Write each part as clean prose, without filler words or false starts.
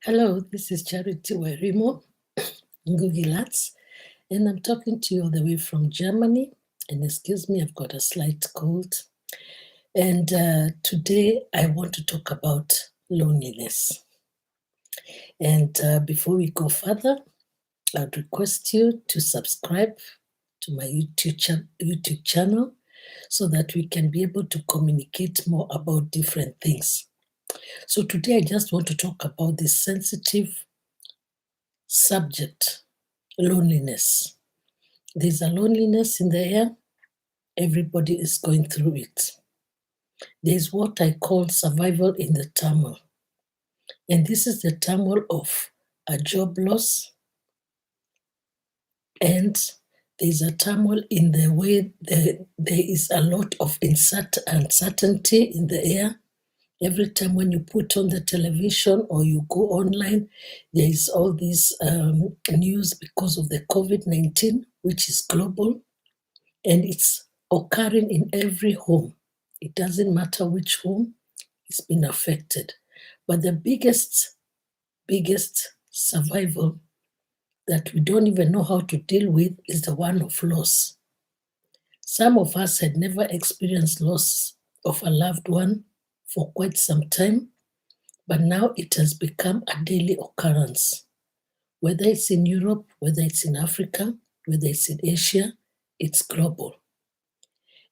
Hello, this is Charity Werimo, Ngugi-Latz, and I'm talking to you all the way from Germany. And excuse me, I've got a slight cold. And today I want to talk about loneliness. And before we go further, I'd request you to subscribe to my YouTube channel so that we can be able to communicate more about different things. So today I just want to talk about this sensitive subject, loneliness. There's a loneliness in the air. Everybody is going through it. There's what I call survival in the turmoil. And this is the turmoil of a job loss. And there's a turmoil in the way there is a lot of uncertainty in the air. Every time when you put on the television or you go online, there is all this news because of the COVID-19, which is global. And it's occurring in every home. It doesn't matter which home it's been affected. But the biggest survival that we don't even know how to deal with is the one of loss. Some of us had never experienced loss of a loved one for quite some time, but now it has become a daily occurrence. Whether it's in Europe, whether it's in Africa, whether it's in Asia, it's global.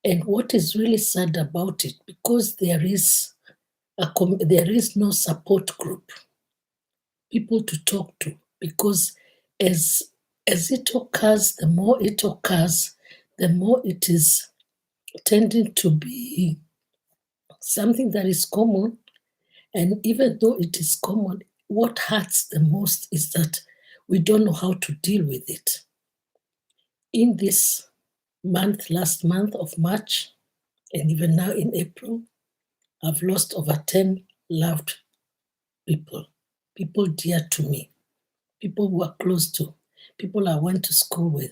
And what is really sad about it, because there is no support group, people to talk to, because as it occurs, the more it occurs, the more it is tending to be something that is common. And even though it is common, what hurts the most is that we don't know how to deal with it. In this last month of March, and even now in April, I've lost over 10 loved people dear to me, people who are close to, people I went to school with.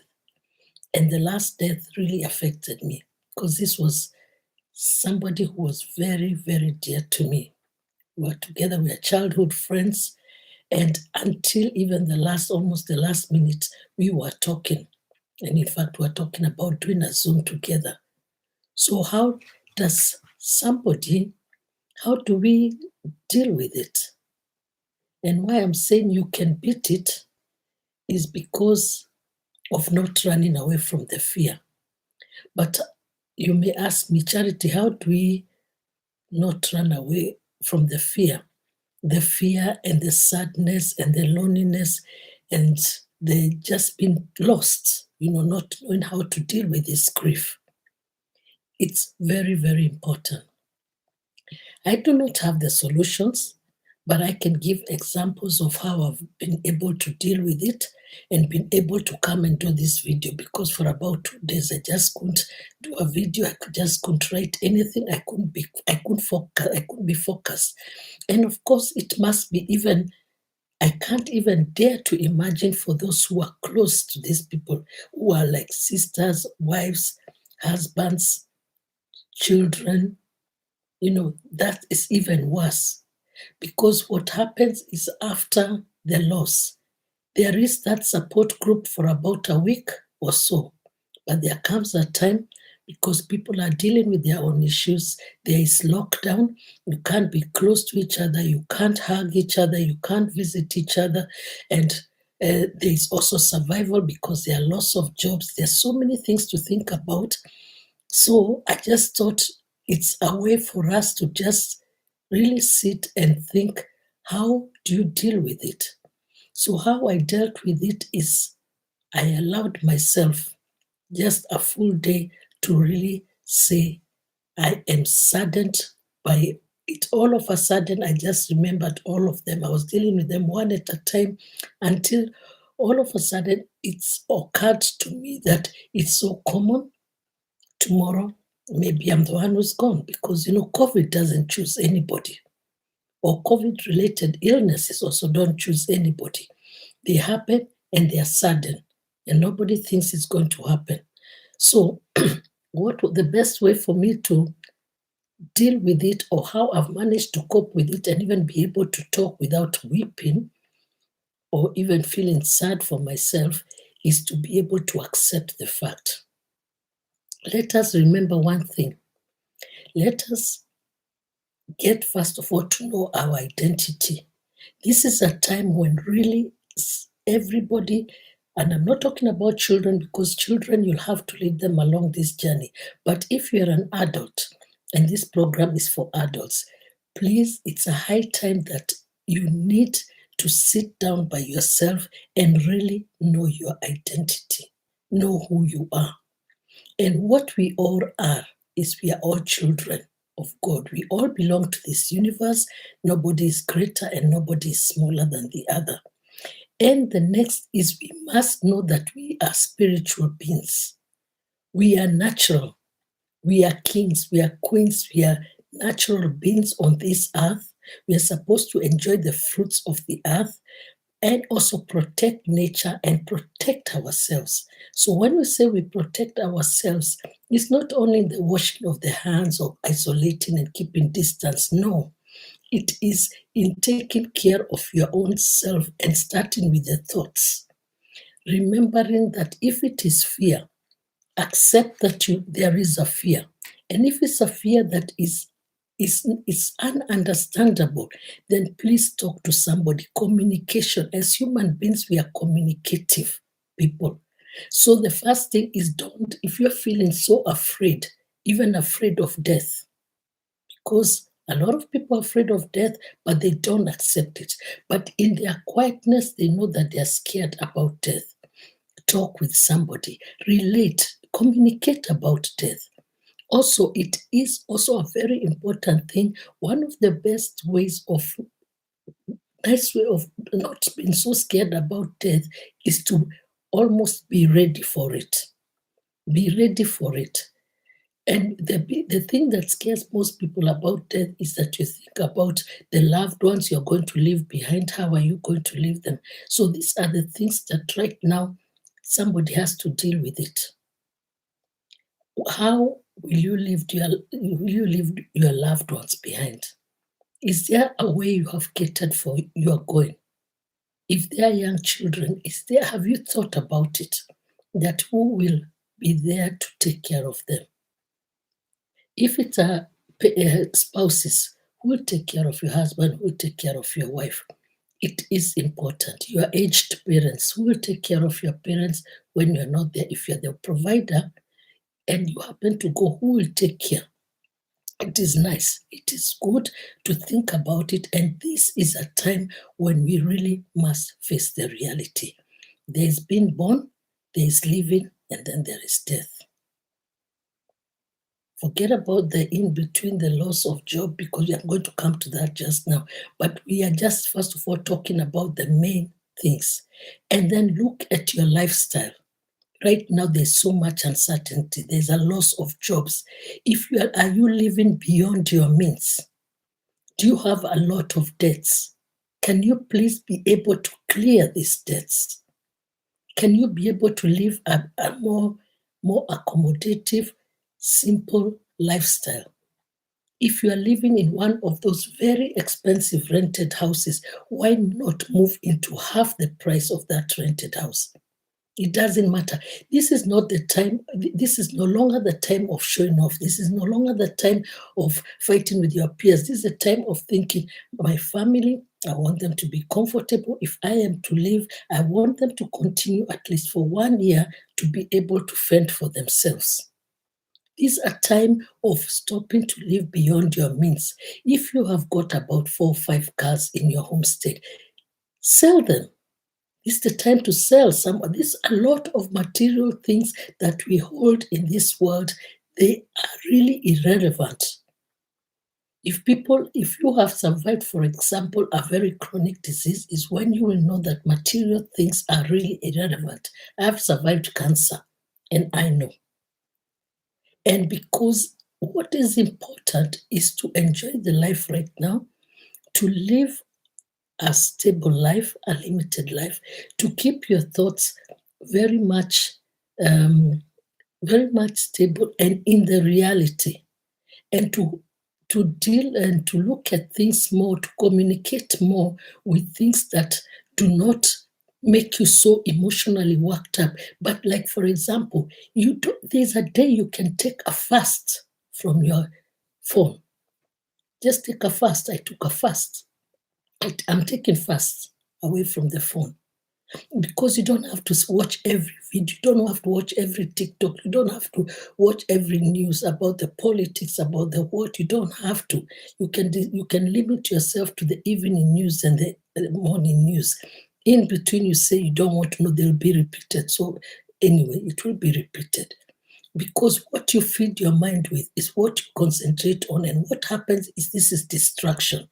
And the last death really affected me because this was somebody who was very, very dear to me. We were together, we were childhood friends. And until even almost the last minute, we were talking. And in fact, we were talking about doing a Zoom together. So how do we deal with it? And why I'm saying you can beat it is because of not running away from the fear. But you may ask me, Charity, how do we not run away from the fear? The fear and the sadness and the loneliness and the just being lost, not knowing how to deal with this grief. It's very, very important. I do not have the solutions, but I can give examples of how I've been able to deal with it and been able to come and do this video, because for about 2 days I just couldn't do a video. I just couldn't write anything. I couldn't be focused. And of course it must be I can't even dare to imagine for those who are close to these people, who are like sisters, wives, husbands, children. That is even worse, because what happens is after the loss, there is that support group for about a week or so. But there comes a time, because people are dealing with their own issues, there is lockdown, you can't be close to each other, you can't hug each other, you can't visit each other, and there is also survival because there are loss of jobs. There's so many things to think about. So I just thought it's a way for us to just really sit and think, how do you deal with it? So how I dealt with it is I allowed myself just a full day to really say, I am saddened by it. All of a sudden, I just remembered all of them. I was dealing with them one at a time until all of a sudden it's occurred to me that it's so common. Tomorrow, maybe I'm the one who's gone, because COVID doesn't choose anybody, or COVID-related illnesses also don't choose anybody. They happen and they are sudden, and nobody thinks it's going to happen. So, what the best way for me to deal with it, or how I've managed to cope with it and even be able to talk without weeping or even feeling sad for myself, is to be able to accept the fact. Let us remember one thing. Let us get, first of all, to know our identity. This is a time when really everybody, and I'm not talking about children, because children, you'll have to lead them along this journey. But if you're an adult and this program is for adults, please, it's a high time that you need to sit down by yourself and really know your identity, know who you are. And what we all are is we are all children of God. We all belong to this universe. Nobody is greater and nobody is smaller than the other. And the next is we must know that we are spiritual beings. We are natural. We are kings. We are queens. We are natural beings on this earth. We are supposed to enjoy the fruits of the earth and also protect nature and protect ourselves. So when we say we protect ourselves, it's not only the washing of the hands or isolating and keeping distance. No, it is in taking care of your own self and starting with the thoughts. Remembering that if it is fear, accept that there is a fear. And if it's a fear that is ununderstandable, then please talk to somebody. Communication. As human beings, we are communicative people. So the first thing is, don't, if you're feeling so afraid, even afraid of death, because a lot of people are afraid of death, but they don't accept it. But in their quietness, they know that they're scared about death. Talk with somebody, relate, communicate about death. Also, it is also a very important thing. One of the best ways of, nice way of not being so scared about death is to almost be ready for it. Be ready for it. And the thing that scares most people about death is that you think about the loved ones you're going to leave behind. How are you going to leave them? So these are the things that right now somebody has to deal with it. How will you leave your loved ones behind? Is there a way you have catered for your going? If they are young children, is there, have you thought about it? That who will be there to take care of them? If it's spouses, who will take care of your husband, who will take care of your wife? It is important. Your aged parents, who will take care of your parents when you're not there? If you're the provider and you happen to go, who will take care? It is nice. It is good to think about it. And this is a time when we really must face the reality. There is being born, there is living, and then there is death. Forget about the in between, the loss of job, because we are going to come to that just now. But we are just, first of all, talking about the main things. And then look at your lifestyle. Right now, there's so much uncertainty. There's a loss of jobs. If you are you living beyond your means? Do you have a lot of debts? Can you please be able to clear these debts? Can you be able to live a more accommodative, simple lifestyle? If you are living in one of those very expensive rented houses, why not move into half the price of that rented house? It doesn't matter. This is not the time, this is no longer the time of showing off. This is no longer the time of fighting with your peers. This is the time of thinking, my family, I want them to be comfortable. If I am to leave, I want them to continue at least for 1 year to be able to fend for themselves. This is a time of stopping to live beyond your means. If you have got about 4 or 5 cars in your homestead, sell them. It's the time to sell some. There's a lot of material things that we hold in this world. They are really irrelevant. If you have survived, for example, a very chronic disease, is when you will know that material things are really irrelevant. I have survived cancer, and I know. And because what is important is to enjoy the life right now, to live a stable life, a limited life, to keep your thoughts very much, um, very much stable and in the reality, and to to deal and to look at things more, to communicate more with things that do not make you so emotionally worked up. But like for example, there's a day you can take a fast from your phone. Just take a fast. I took a fast. I'm taking fast away from the phone because you don't have to watch every video, you don't have to watch every TikTok, you don't have to watch every news about the politics, about the what. You don't have to. You can limit yourself to the evening news and the morning news. In between, you say you don't want to know, they'll be repeated. So anyway, it will be repeated because what you feed your mind with is what you concentrate on, and what happens is this is distraction.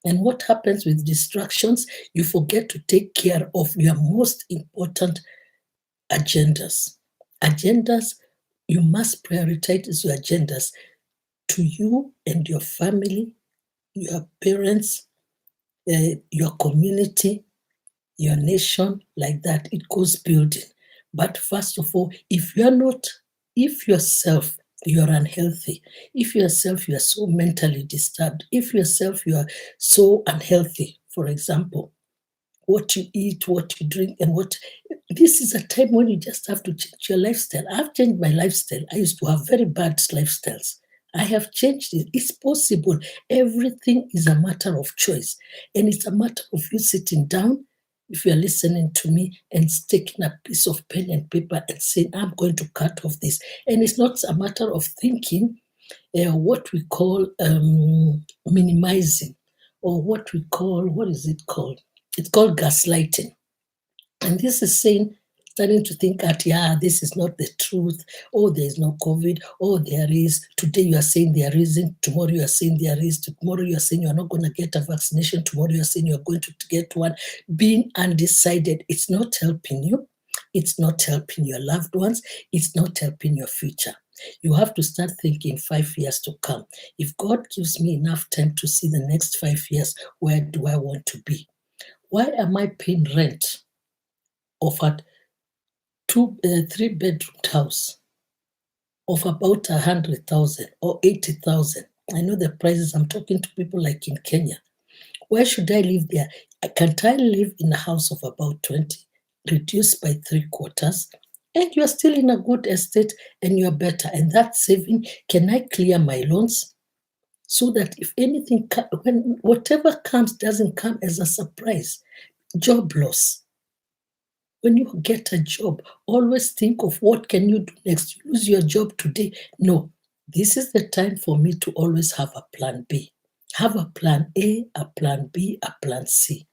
And what happens with distractions, you forget to take care of your most important agendas. Agendas, you must prioritize your agendas to you and your family, your parents, your community, your nation, like that. It goes building. But first of all, if yourself, you're unhealthy, if yourself, you are so mentally disturbed, if yourself, you are so unhealthy, for example, what you eat, what you drink, and what. This is a time when you just have to change your lifestyle. I've changed my lifestyle. I used to have very bad lifestyles. I have changed it. It's possible. Everything is a matter of choice. And it's a matter of you sitting down, if you're listening to me, and taking a piece of pen and paper and saying, I'm going to cut off this. And it's not a matter of thinking what we call minimizing, or what is it called? It's called gaslighting. And this is saying, starting to think that, yeah, this is not the truth. Oh, there is no COVID. Oh, there is. Today you are saying there isn't. Tomorrow you are saying there is. Tomorrow you are saying you are not going to get a vaccination. Tomorrow you are saying you are going to get one. Being undecided, it's not helping you. It's not helping your loved ones. It's not helping your future. You have to start thinking 5 years to come. If God gives me enough time to see the next 5 years, where do I want to be? Why am I paying rent of a 3 bedroom house of about 100,000 or 80,000? I know the prices. I'm talking to people like in Kenya. Where should I live there? Can't I live in a house of about 20, reduced by 3 quarters, and you're still in a good estate and you're better? And that saving, can I clear my loans so that if anything, when whatever comes doesn't come as a surprise? Job loss. When you get a job, always think of what can you do next. You lose your job today. No, this is the time for me to always have a plan B. Have a plan A, a plan B, a plan C.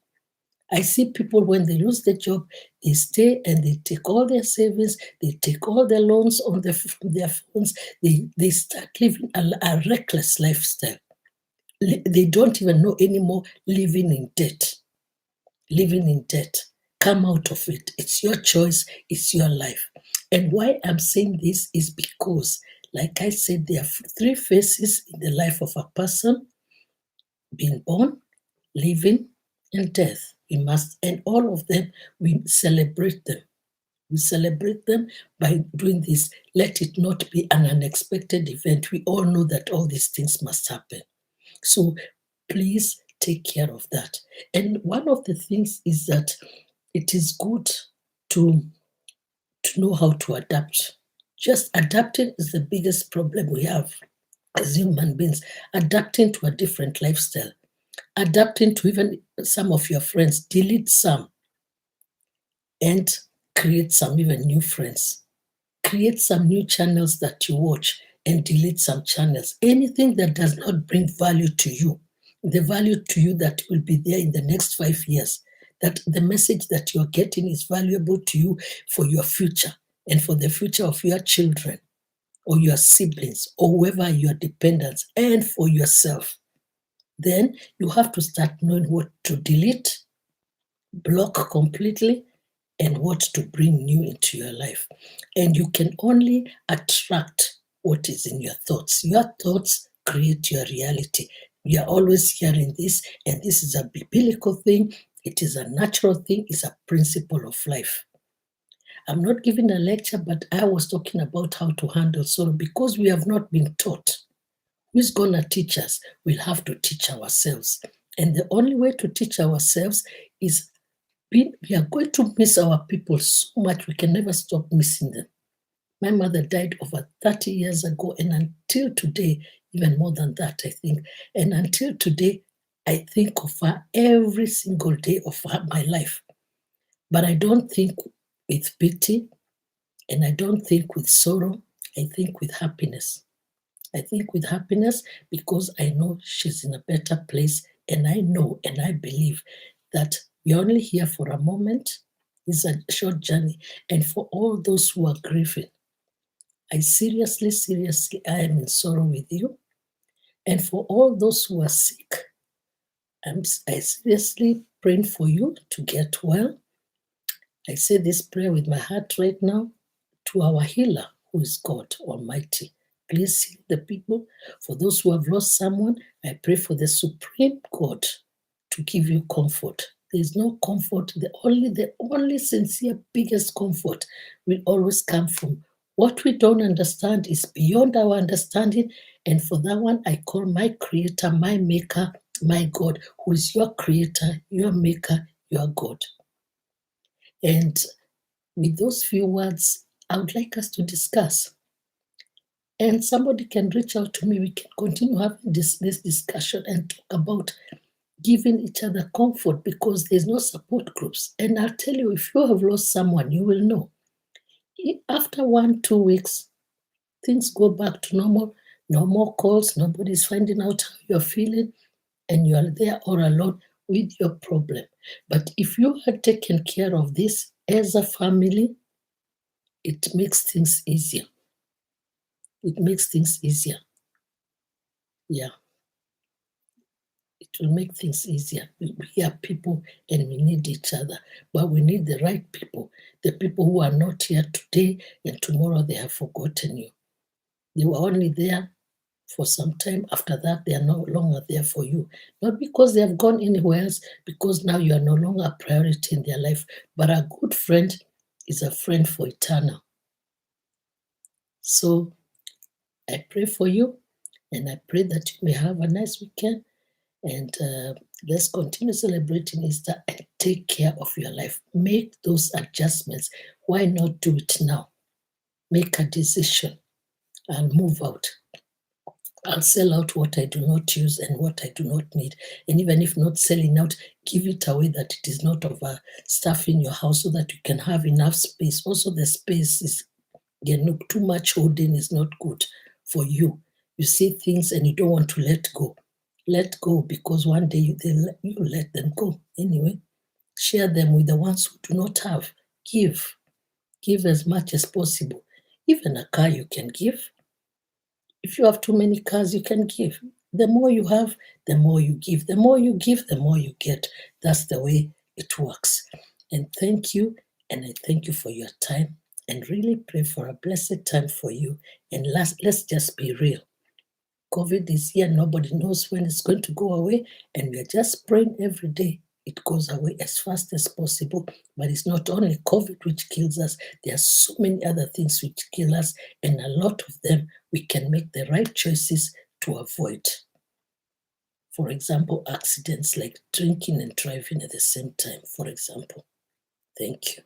I see people when they lose their job, they stay and they take all their savings, they take all their loans on their phones, they start living a reckless lifestyle. They don't even know anymore living in debt. Living in debt. Come out of it. It's your choice, it's your life. And why I'm saying this is because, like I said, there are three phases in the life of a person: being born, living, and death. We must, and all of them, we celebrate them. We celebrate them by doing this. Let it not be an unexpected event. We all know that all these things must happen. So please take care of that. And one of the things is that it is good to know how to adapt. Just adapting is the biggest problem we have as human beings. Adapting to a different lifestyle, adapting to even some of your friends, delete some and create some even new friends. Create some new channels that you watch and delete some channels. Anything that does not bring value to you, the value to you that will be there in the next 5 years, that the message that you're getting is valuable to you for your future and for the future of your children or your siblings or whoever your dependents, and for yourself. Then you have to start knowing what to delete, block completely, and what to bring new into your life. And you can only attract what is in your thoughts. Your thoughts create your reality. We are always hearing this, and this is a biblical thing. It is a natural thing. It's a principle of life. I'm not giving a lecture, but I was talking about how to handle sorrow because we have not been taught Who's going to teach us? We'll have to teach ourselves. And the only way to teach ourselves is we are going to miss our people so much, we can never stop missing them. My mother died over 30 years ago, and until today, even more than that, I think, and until today, I think of her every single day of my life. But I don't think with pity, and I don't think with sorrow, I think with happiness. I think with happiness because I know she's in a better place, and I know and I believe that we're only here for a moment. It's a short journey. And for all those who are grieving, I seriously, seriously, I am in sorrow with you. And for all those who are sick, I seriously praying for you to get well. I say this prayer with my heart right now to our healer, who is God Almighty. Please heal the people. For those who have lost someone, I pray for the supreme God to give you comfort. There is no comfort. The only sincere, biggest comfort will always come from what we don't understand is beyond our understanding. And for that one, I call my creator, my maker, my God, who is your creator, your maker, your God. And with those few words, I would like us to discuss. And somebody can reach out to me. We can continue having this discussion and talk about giving each other comfort because there's no support groups. And I'll tell you, if you have lost someone, you will know. After 1, 2 weeks, things go back to normal. No more calls. Nobody's finding out how you're feeling. And you are there all alone with your problem. But if you had taken care of this as a family, it makes things easier. It makes things easier. Yeah, it will make things easier. We are people and we need each other, but we need the right people, the people who are not here today and tomorrow they have forgotten you. They were only there for some time. After that, they are no longer there for you. Not because they have gone anywhere else, because now you are no longer a priority in their life. But a good friend is a friend for eternal. So I pray for you and I pray that you may have a nice weekend. And let's continue celebrating Easter and take care of your life. Make those adjustments. Why not do it now? Make a decision and move out. I'll sell out what I do not use and what I do not need. And even if not selling out, give it away that it is not over stuff in your house so that you can have enough space. Also, the space is, too much holding is not good for you. You see things and you don't want to let go. Let go because one day you let them go. Anyway, share them with the ones who do not have. Give. Give as much as possible. Even a car you can give. If you have too many cars, you can give. The more you have, the more you give. The more you give, the more you get. That's the way it works. And thank you. And I thank you for your time and really pray for a blessed time for you. And let's just be real. COVID is here. Nobody knows when it's going to go away. And we are just praying every day it goes away as fast as possible. But it's not only COVID which kills us, there are so many other things which kill us. And a lot of them we can make the right choices to avoid. For example, accidents like drinking and driving at the same time, for example. Thank you.